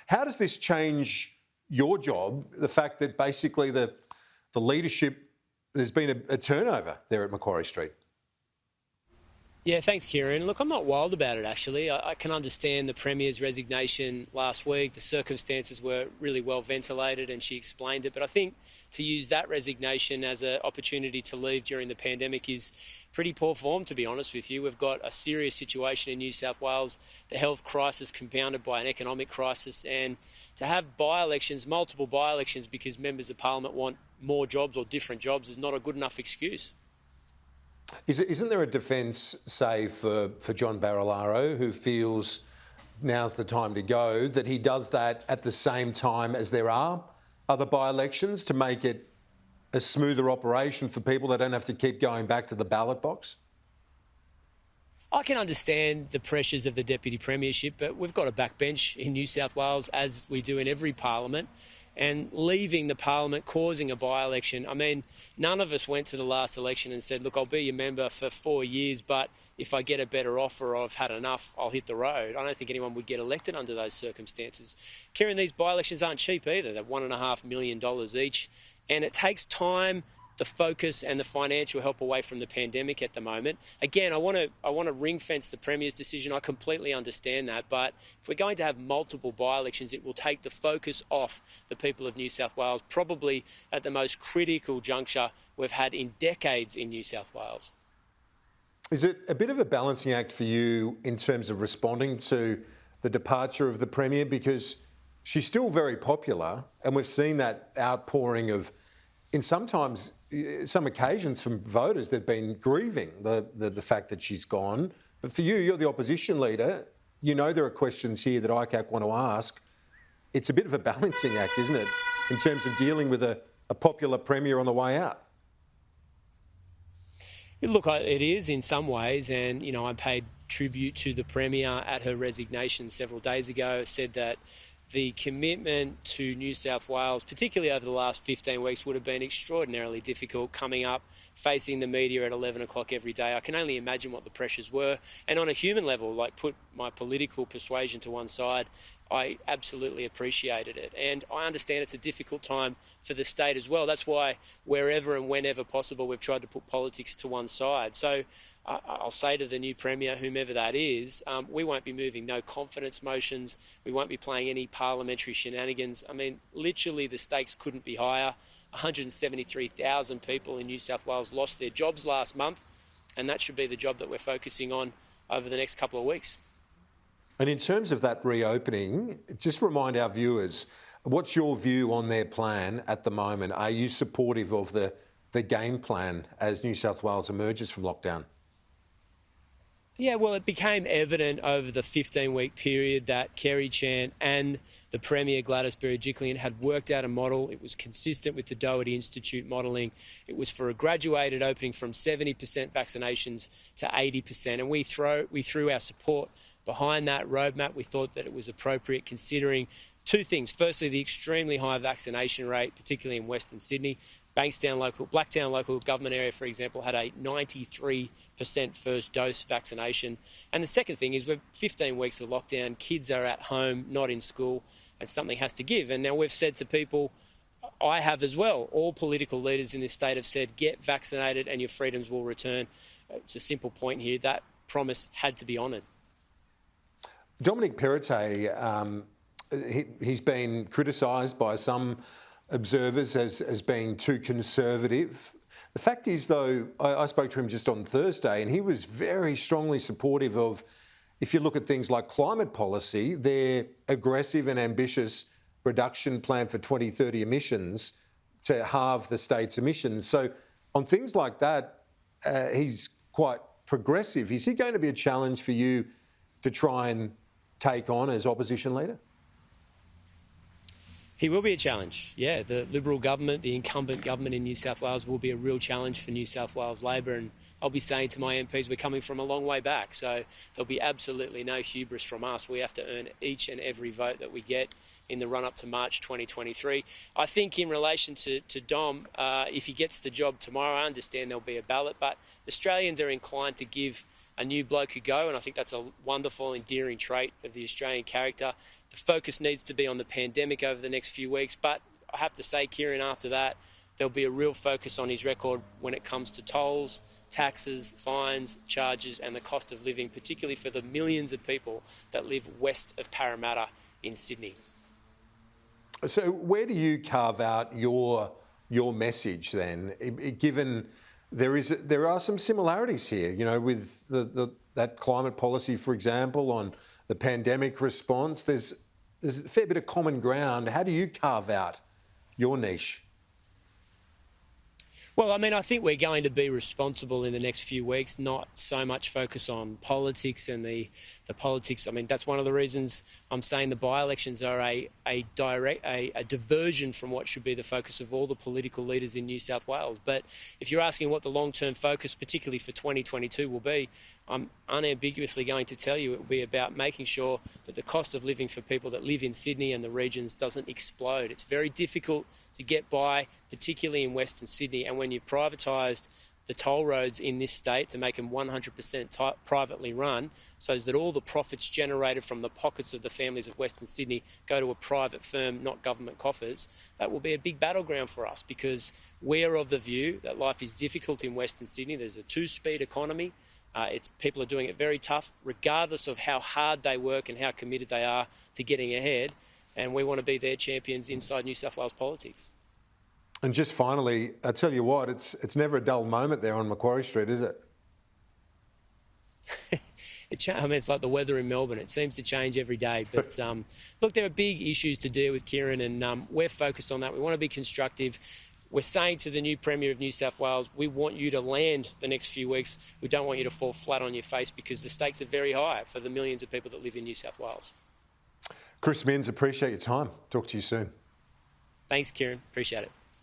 How does this change your job, the fact that basically the leadership, there's been a turnover there at Macquarie Street? Yeah, thanks, Kieran. Look, I'm not wild about it, actually. I can understand the Premier's resignation last week. The circumstances were really well ventilated and she explained it. But I think to use that resignation as an opportunity to leave during the pandemic is pretty poor form, to be honest with you. We've got a serious situation in New South Wales, the health crisis compounded by an economic crisis. And to have by-elections, multiple by-elections because members of Parliament want more jobs or different jobs is not a good enough excuse. Isn't there a defence, say, for John Barilaro, who feels now's the time to go, that he does that at the same time as there are other by-elections to make it a smoother operation for people that don't have to keep going back to the ballot box? I can understand the pressures of the Deputy Premiership, but we've got a backbench in New South Wales, as we do in every parliament. And leaving the parliament, causing a by-election. I mean, none of us went to the last election and said, look, I'll be your member for 4 years, but if I get a better offer or I've had enough, I'll hit the road. I don't think anyone would get elected under those circumstances. Kieran, these by-elections aren't cheap either. They're $1.5 million each. And it takes time, the focus and the financial help away from the pandemic at the moment. Again, I want to ring fence the Premier's decision. I completely understand that. But if we're going to have multiple by-elections, it will take the focus off the people of New South Wales, probably at the most critical juncture we've had in decades in New South Wales. Is it a bit of a balancing act for you in terms of responding to the departure of the Premier? Because she's still very popular, and we've seen that outpouring of, in sometimes some occasions from voters, they've been grieving the fact that she's gone. But for you, you're the opposition leader. You know there are questions here that ICAC want to ask. It's a bit of a balancing act, isn't it, in terms of dealing with a popular Premier on the way out? Look, it is in some ways, and, you know, I paid tribute to the Premier at her resignation several days ago, said that the commitment to New South Wales, particularly over the last 15 weeks, would have been extraordinarily difficult coming up, facing the media at 11 o'clock every day. I can only imagine what the pressures were. And on a human level, like, put my political persuasion to one side, I absolutely appreciated it. And I understand it's a difficult time for the state as well. That's why wherever and whenever possible, we've tried to put politics to one side. So I'll say to the new Premier, whomever that is, we won't be moving no confidence motions. We won't be playing any parliamentary shenanigans. I mean, literally the stakes couldn't be higher. 173,000 people in New South Wales lost their jobs last month, and that should be the job that we're focusing on over the next couple of weeks. And in terms of that reopening, just remind our viewers, what's your view on their plan at the moment? Are you supportive of the game plan as New South Wales emerges from lockdown? Yeah, well, it became evident over the 15-week period that Kerry Chan and the Premier, Gladys Berejiklian, had worked out a model. It was consistent with the Doherty Institute modelling. It was for a graduated opening from 70% vaccinations to 80%. And we threw our support behind that roadmap. We thought that it was appropriate, considering two things. Firstly, the extremely high vaccination rate, particularly in Western Sydney. Blacktown local government area, for example, had a 93% first dose vaccination. And the second thing is we're 15 weeks of lockdown, kids are at home, not in school, and something has to give. And now we've said to people, I have as well, all political leaders in this state have said, get vaccinated and your freedoms will return. It's a simple point here. That promise had to be honoured. Dominic Perrottet, he's been criticised by some observers as being too conservative. The fact is, though, I spoke to him just on Thursday, and he was very strongly supportive of, if you look at things like climate policy, their aggressive and ambitious reduction plan for 2030 emissions to halve the state's emissions. So on things like that, he's quite progressive. Is he going to be a challenge for you to try and take on as opposition leader? He will be a challenge. Yeah, the Liberal government, the incumbent government in New South Wales will be a real challenge for New South Wales Labor. And I'll be saying to my MPs, we're coming from a long way back. So there'll be absolutely no hubris from us. We have to earn each and every vote that we get in the run-up to March 2023. I think in relation to Dom, if he gets the job tomorrow, I understand there'll be a ballot, but Australians are inclined to give a new bloke a go, and I think that's a wonderful, endearing trait of the Australian character. The focus needs to be on the pandemic over the next few weeks. But I have to say, Kieran, after that, there'll be a real focus on his record when it comes to tolls, taxes, fines, charges and the cost of living, particularly for the millions of people that live west of Parramatta in Sydney. So where do you carve out your message then, given there are some similarities here, you know, with that climate policy, for example, on the pandemic response? There's a fair bit of common ground. How do you carve out your niche? Well, I mean, I think we're going to be responsible in the next few weeks, not so much focus on politics and the politics. I mean, that's one of the reasons I'm saying the by-elections are a diversion from what should be the focus of all the political leaders in New South Wales. But if you're asking what the long-term focus, particularly for 2022, will be, I'm unambiguously going to tell you it will be about making sure that the cost of living for people that live in Sydney and the regions doesn't explode. It's very difficult to get by, particularly in Western Sydney, and when you've privatised the toll roads in this state to make them 100% privately run, so that all the profits generated from the pockets of the families of Western Sydney go to a private firm, not government coffers, that will be a big battleground for us, because we're of the view that life is difficult in Western Sydney. There's a two-speed economy. People are doing it very tough, regardless of how hard they work and how committed they are to getting ahead. And we want to be their champions inside New South Wales politics. And just finally, I tell you what, it's never a dull moment there on Macquarie Street, is it? I mean, it's like the weather in Melbourne. It seems to change every day. But look, there are big issues to deal with, Kieran, and we're focused on that. We want to be constructive. We're saying to the new Premier of New South Wales, we want you to land the next few weeks. We don't want you to fall flat on your face, because the stakes are very high for the millions of people that live in New South Wales. Chris Minns, appreciate your time. Talk to you soon. Thanks, Kieran. Appreciate it.